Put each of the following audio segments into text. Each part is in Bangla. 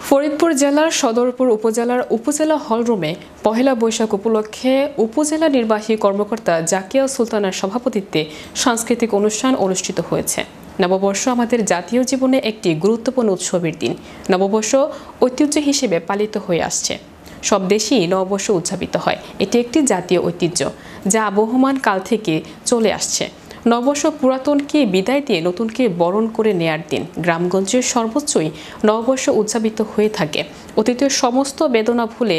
ফরিদপুর জেলার সদরপুর উপজেলার উপজেলা হলরুমে পহেলা বৈশাখ উপলক্ষে উপজেলা নির্বাহী কর্মকর্তা জাকিয়া সুলতানার সভাপতিত্বে সাংস্কৃতিক অনুষ্ঠান অনুষ্ঠিত হয়েছে। নববর্ষ আমাদের জাতীয় জীবনে একটি গুরুত্বপূর্ণ উৎসবের দিন। নববর্ষ ঐতিহ্য হিসেবে পালিত হয়ে আসছে। সব দেশেই নববর্ষ উদযাপিত হয়। এটি একটি জাতীয় ঐতিহ্য যা আবহমান কাল থেকে চলে আসছে। নববর্ষ পুরাতনকে বিদায় দিয়ে নতুনকে বরণ করে নেয়ার দিন। গ্রামগঞ্জের সর্বোচ্চই নববর্ষ উদযাপিত হয়ে থাকে। অতীতের সমস্ত বেদনা ভুলে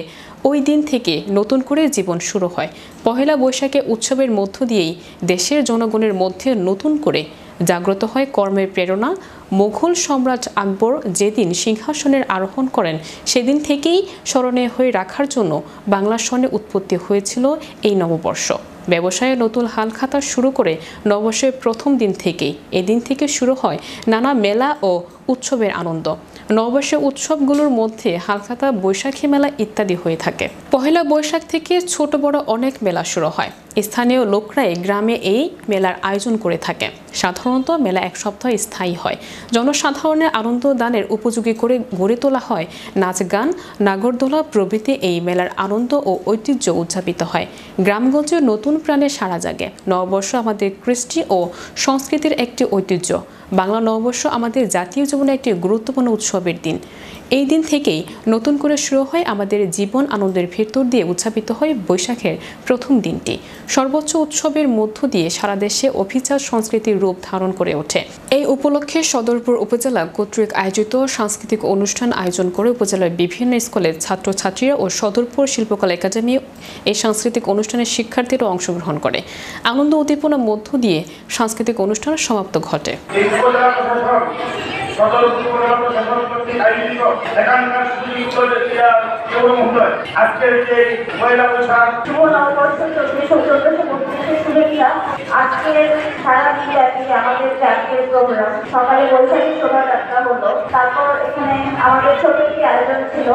ওই দিন থেকে নতুন করে জীবন শুরু হয়। পহেলা বৈশাখে উৎসবের মধ্য দিয়েই দেশের জনগণের মধ্যে নতুন করে জাগ্রত হয় কর্মের প্রেরণা। মুঘল সম্রাট আকবর যেদিন সিংহাসনের আরোহণ করেন সেদিন থেকেই স্মরণীয় হয়ে রাখার জন্য বাংলা সনে উৎপত্তি হয়েছিল এই নববর্ষ। ব্যবসায়ে নতুন হালখাতা শুরু করে নববর্ষের প্রথম দিন থেকেই এদিন থেকে শুরু হয় নানা মেলা ও উৎসবের আনন্দ। নববর্ষের উৎসবগুলোর মধ্যে হালখাতা, বৈশাখী মেলা ইত্যাদি হয়ে থাকে। পহেলা বৈশাখ থেকে ছোট বড় অনেক মেলা শুরু হয়। স্থানীয় লোকরাই গ্রামে এই মেলার আয়োজন করে থাকে। সাধারণত মেলা এক সপ্তাহ স্থায়ী হয়। জনসাধারণের আনন্দ দানের উপযোগী করে গড়ে তোলা হয় নাচ গান, নাগরদোলা প্রভৃতি। এই মেলার আনন্দ ও ঐতিহ্য উদযাপিত হয়। গ্রামগঞ্জে নতুন প্রাণে সাড়া জাগে। নববর্ষ আমাদের কৃষ্টি ও সংস্কৃতির একটি ঐতিহ্য। বাংলা নববর্ষ আমাদের জাতীয় জীবনে একটি গুরুত্বপূর্ণ উৎসবের দিন। এই দিন থেকেই নতুন করে শুরু হয় আমাদের জীবন। আনন্দের ভেতর দিয়ে উদযাপিত হয় বৈশাখের প্রথম দিনটি। সর্বোচ্চ উৎসবের মধ্য দিয়ে সারা দেশে অভিজাত সংস্কৃতির রূপ ধারণ করে ওঠে। এই উপলক্ষে সদরপুর উপজেলা কর্তৃক আয়োজিত সাংস্কৃতিক অনুষ্ঠান আয়োজন করে উপজেলার বিভিন্ন স্কুলের ছাত্রছাত্রীরা ও সদরপুর শিল্পকলা একাডেমি এই সাংস্কৃতিক অনুষ্ঠানের শিক্ষার্থীরা অংশগ্রহণ করে। আনন্দ উদ্দীপনার মধ্য দিয়ে সাংস্কৃতিক অনুষ্ঠান সমাপ্ত ঘটে। আজকের যে পয়লা বৈশাখ শুভ নববর্ষ 1436 শুভেচ্ছা। আজকের সারাদিন ব্যাপী আমাদের জাতীয় প্রোগ্রাম সকালে বৈশাখী শোভাযাত্রা হলো, তারপর এখানে আমাদের ছোট একটি আয়োজন ছিল।